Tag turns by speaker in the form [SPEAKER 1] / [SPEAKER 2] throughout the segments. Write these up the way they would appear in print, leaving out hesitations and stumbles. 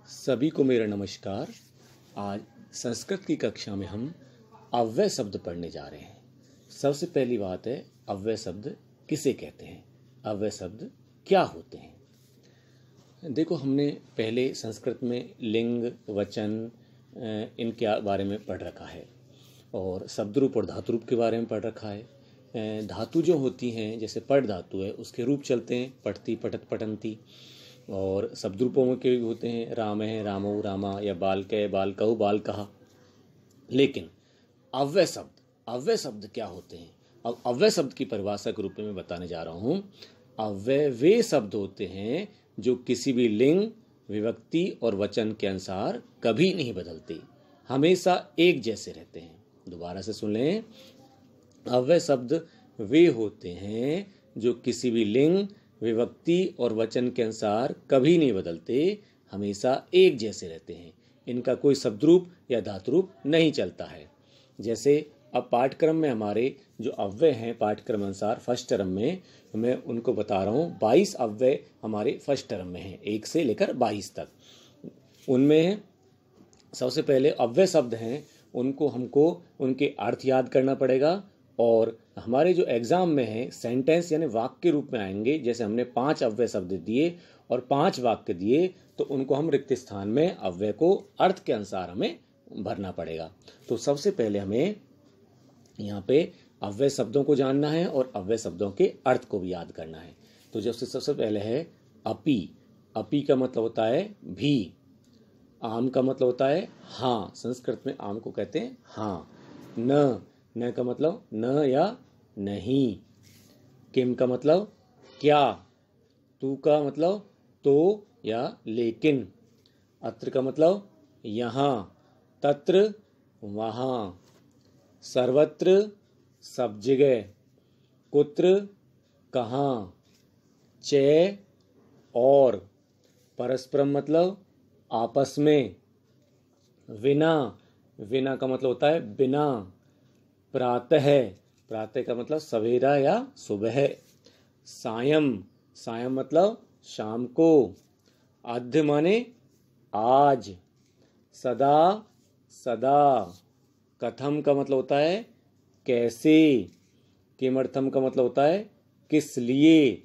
[SPEAKER 1] सभी को मेरा नमस्कार। आज संस्कृत की कक्षा में हम अव्यय शब्द पढ़ने जा रहे हैं। सबसे पहली बात है, अव्यय शब्द किसे कहते हैं, अव्यय शब्द क्या होते हैं। देखो, हमने पहले संस्कृत में लिंग, वचन इनके बारे में पढ़ रखा है और शब्द रूप और धातु रूप के बारे में पढ़ रखा है। धातु जो होती हैं, जैसे पठ धातु है, उसके रूप चलते हैं पठती, पठत, पठंती। और शब्द रूपों में के भी होते हैं, राम है, रामो, रामा, या बालके, बालकहु, बालकहा। लेकिन अव्यय शब्द क्या होते हैं? अब अव्यय शब्द की परिभाषा के रूप में मैं बताने जा रहा हूँ। अव्यय वे शब्द होते हैं जो किसी भी लिंग, विभक्ति और वचन के अनुसार कभी नहीं बदलते, हमेशा एक जैसे रहते हैं। दोबारा से सुन लें, अव्यय शब्द वे होते हैं जो किसी भी लिंग, विभक्ति और वचन के अनुसार कभी नहीं बदलते, हमेशा एक जैसे रहते हैं। इनका कोई शब्द रूप या धातु रूप नहीं चलता है। जैसे अब पाठ्यक्रम में हमारे जो अव्यय हैं, पाठ्यक्रम अनुसार फर्स्ट टर्म में मैं उनको बता रहा हूँ। 22 अव्यय हमारे फर्स्ट टर्म में हैं, 1 से लेकर 22 तक। उनमें सबसे पहले अव्यय शब्द हैं, उनको हमको उनके अर्थ याद करना पड़ेगा। और हमारे जो एग्जाम में है, सेंटेंस यानी वाक्य के रूप में आएंगे। जैसे हमने 5 अव्यय शब्द दिए और 5 वाक्य दिए, तो उनको हम रिक्त स्थान में अव्यय को अर्थ के अनुसार हमें भरना पड़ेगा। तो सबसे पहले हमें यहाँ पे अव्यय शब्दों को जानना है और अव्यय शब्दों के अर्थ को भी याद करना है। तो जैसे सबसे पहले है अपी। अपी का मतलब होता है भी। आम का मतलब होता है हाँ, संस्कृत में आम को कहते हैं हाँ। न का मतलब न या नहीं। किम का मतलब क्या। तू का मतलब तो या लेकिन। अत्र का मतलब यहाँ। तत्र वहाँ। सर्वत्र सब जगह। कुत्र कहाँ। च और। परस्परम मतलब आपस में। विना का मतलब होता है बिना। प्रातः का मतलब सवेरा या सुबह। सायं मतलब शाम को। आद्य माने आज। सदा। कथम का मतलब होता है कैसे। किमर्थम का मतलब होता है किस लिए।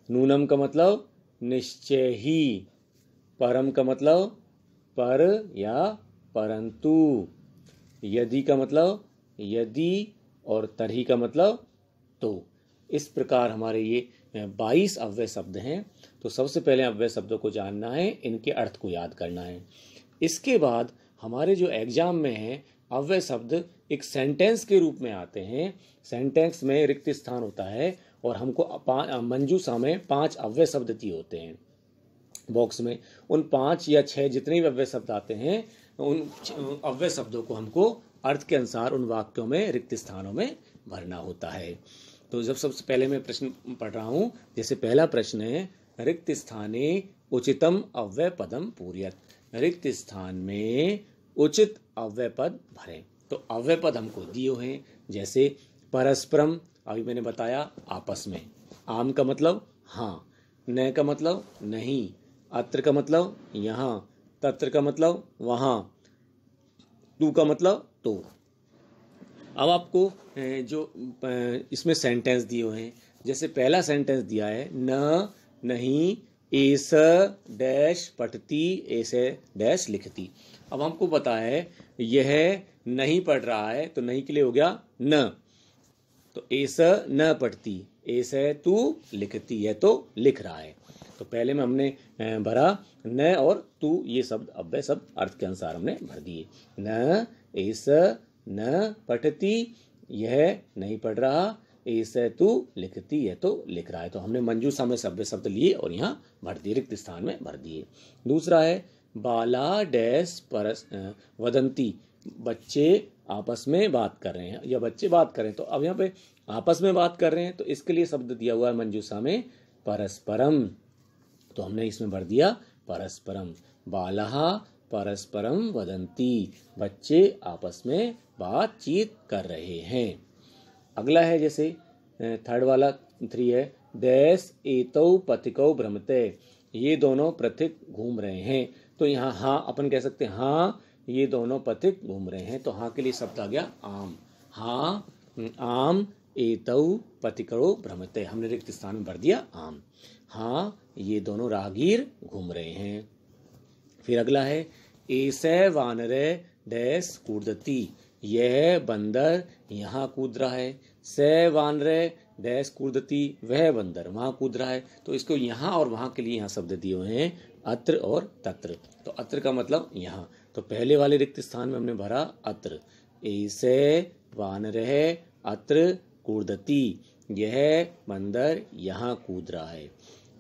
[SPEAKER 1] नूनम का मतलब निश्चय ही। परम का मतलब पर या परंतु। यदि का मतलब यदि और तरही का मतलब तो। इस प्रकार हमारे ये 22 अव्यय शब्द हैं। तो सबसे पहले अव्यय शब्दों को जानना है, इनके अर्थ को याद करना है। इसके बाद हमारे जो एग्जाम में है, अव्यय शब्द एक सेंटेंस के रूप में आते हैं। सेंटेंस में रिक्त स्थान होता है और हमको मंजूषा में 5 अव्यय शब्द दिए होते हैं बॉक्स में। उन 5 या 6 जितने भी अव्यय शब्द आते हैं, उन अव्यय शब्दों को हमको अर्थ के अनुसार उन वाक्यों में, रिक्त स्थानों में भरना होता है। तो जब सबसे पहले मैं प्रश्न पढ़ रहा हूँ, जैसे पहला प्रश्न है, रिक्त स्थाने उचितम अव्यय पदम पूर्यत। रिक्त स्थान में उचित अव्यय पद भरें। तो अव्यय पद हमको दिए हुए हैं, जैसे परस्परम, अभी मैंने बताया आपस में। आम का मतलब हाँ। न का मतलब नहीं। अत्र का मतलब यहाँ। तत्र का मतलब वहाँ। तू का मतलब तो। अब आपको जो इसमें सेंटेंस दिए हुए हैं, जैसे पहला सेंटेंस दिया है, न नहीं एस डैश पठती, ऐसे डैश लिखती। अब हमको पता है यह नहीं पढ़ रहा है, तो नहीं के लिए हो गया न। तो ऐसा न पढ़ती, ऐसे तू लिखती है, तो लिख रहा है। तो पहले में हमने भरा न और तू, ये शब्द अव्यय शब्द अर्थ के अनुसार हमने भर दिए। न ऐसा न पठती, यह नहीं पढ़ रहा। ऐसे तू लिखती, है तो लिख रहा है। तो हमने मंजूषा में शब्द लिए और यहाँ भर दिए, रिक्त स्थान में भर दिए। दूसरा है बाला डैश परस वदंती। बच्चे आपस में बात कर रहे हैं या बच्चे बात कर रहे हैं। तो अब यहाँ पे आपस में बात कर रहे हैं, तो इसके लिए शब्द दिया हुआ है मंजूषा में परस्परम। तो हमने इसमें भर दिया परस्परम। बालहा परस्परम वदंती। बच्चे आपस में बातचीत कर रहे हैं। अगला है, जैसे थर्ड वाला 3 है, डैश एतौ पथिकौ भ्रमते, ये दोनों पथिक घूम रहे हैं। तो यहाँ हाँ अपन कह सकते हैं हाँ ये दोनों पथिक घूम रहे हैं। तो हाँ के लिए शब्द आ गया आम। हाँ आम एतौ पथिकौ भ्रमते, हमने रिक्त स्थान में भर दिया आम। हाँ ये दोनों राहगीर घूम रहे हैं। फिर अगला है एसे वानरे डैश कूदती, यह बंदर यहाँ कूद रहा है। से वानरे डैश कूदती, वह बंदर वहाँ कूद रहा है। तो इसको यहाँ और वहाँ के लिए यहाँ शब्द दिए हुए हैं अत्र और तत्र। तो अत्र का मतलब यहाँ, तो पहले वाले रिक्त स्थान में हमने भरा अत्र। ऐसे वानरे अत्र कूदती, यह बंदर यहाँ कूद रहा है।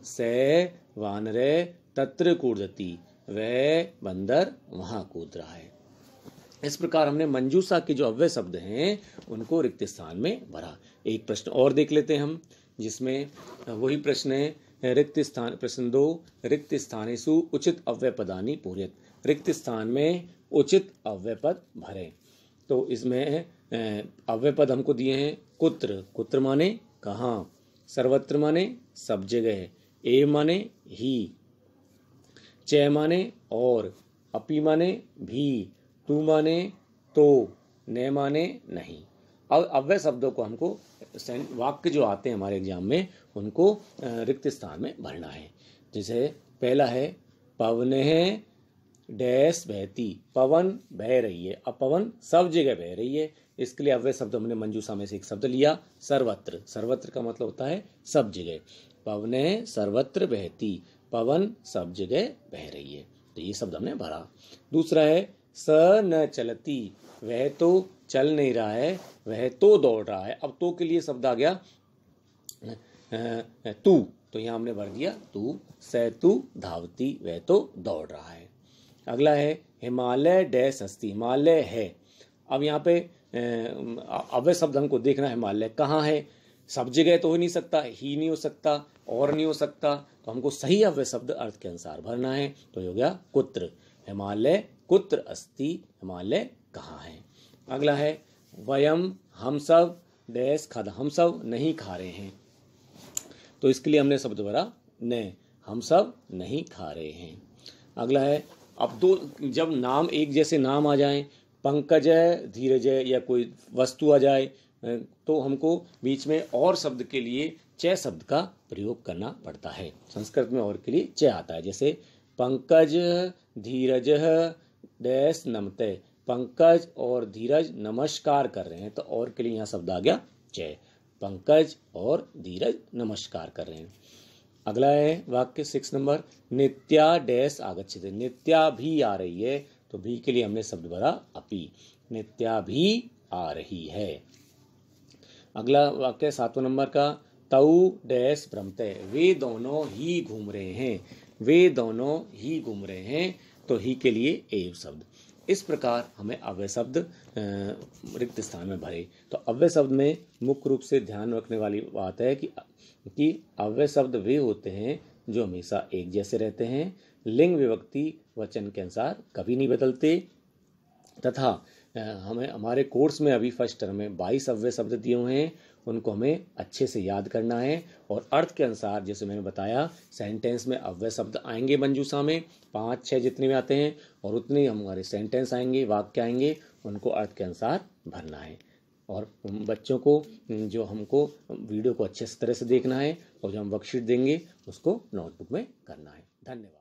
[SPEAKER 1] से वानरे तत्र कूदती, वह बंदर वहाँ कूद रहा है। इस प्रकार हमने मंजूषा के जो अव्यय शब्द हैं उनको रिक्त स्थान में भरा। एक प्रश्न और देख लेते हैं हम, जिसमें वही प्रश्न है रिक्त स्थान, प्रश्न 2, रिक्त स्थानेषु उचित अव्यय पदानि पूरयत, रिक्त स्थान में उचित अव्यय पद भरें। तो इसमें अव्यय पद हमको दिए हैं कुत्र, कुत्र माने कहाँ, सर्वत्र माने सब जगह, एव माने ही, चय माने और, अपि माने भी, तू माने तो, न माने नहीं। अब अव्यय शब्दों को हमको वाक्य जो आते हैं हमारे एग्जाम में उनको रिक्त स्थान में भरना है। जैसे पहला है पवनः डैश बहती, पवन बह रही है। अब पवन सब जगह बह रही है, इसके लिए अव्यय शब्द हमने मंजूषा में से एक शब्द लिया सर्वत्र। सर्वत्र का मतलब होता है सब जगह। पवनः सर्वत्र बहती, पवन सब जगह बह रही है। तो ये शब्द हमने भरा। दूसरा है स न चलती, वह तो चल नहीं रहा है, वह तो दौड़ रहा है। अब तो के लिए शब्द आ गया तू, तो यहाँ हमने भर दिया तू। स तू धावती, वह तो दौड़ रहा है। अगला है हिमालय डैश हस्ती, हिमालय है। अब यहाँ पे अव्यय शब्द हमको देखना है हिमालय कहाँ है। सब जगह तो हो नहीं सकता, ही नहीं हो सकता, और नहीं हो सकता, तो हमको सही अव्यय शब्द अर्थ के अनुसार भरना है। तो हो गया कुत्र, हिमालय कुत्र अस्ति, हिमालय कहाँ है। अगला है वयम हम सब डैश खादा, हम सब नहीं खा रहे हैं। तो इसके लिए हमने शब्द भरा न, हम सब नहीं खा रहे हैं। अगला है अब दो जब नाम एक जैसे नाम आ जाएं, पंकज धीरज या कोई वस्तु आ जाए, तो हमको बीच में और शब्द के लिए च शब्द का प्रयोग करना पड़ता है। संस्कृत में और के लिए च आता है। जैसे पंकज धीरज डैश नमते, पंकज और धीरज नमस्कार कर रहे हैं, तो और के लिए यहाँ शब्द आ गया च, पंकज और धीरज नमस्कार कर रहे हैं। अगला है वाक्य 6 नंबर, नित्या डैश आगच्छति, नित्या भी आ रही है, तो भी के लिए हमने शब्द भरा अपि, नित्या भी आ रही है। अगला वाक्य 7 नंबर का, तऊ डैश भ्रमते, वे दोनों ही घूम रहे हैं, वे दोनों ही घूम रहे हैं, तो ही के लिए एव शब्द। इस प्रकार हमें अव्यय शब्द रिक्त स्थान में भरे। तो अव्यय शब्द में मुख्य रूप से ध्यान रखने वाली बात है कि अव्यय शब्द वे होते हैं जो हमेशा एक जैसे रहते हैं, लिंग विभक्ति वचन के अनुसार कभी नहीं बदलते, तथा हमें हमारे कोर्स में अभी फर्स्ट टर्म में 22 अव्यय शब्द दिए हुए हैं, उनको हमें अच्छे से याद करना है और अर्थ के अनुसार, जैसे मैंने बताया, सेंटेंस में अव्यय शब्द आएंगे मंजूषा में 5-6 जितने भी आते हैं, और उतने हमारे सेंटेंस आएंगे, वाक्य आएंगे, उनको अर्थ के अनुसार भरना है। और बच्चों को जो हमको वीडियो को अच्छे तरह से देखना है और जो हम वर्कशीट देंगे उसको नोटबुक में करना है। धन्यवाद।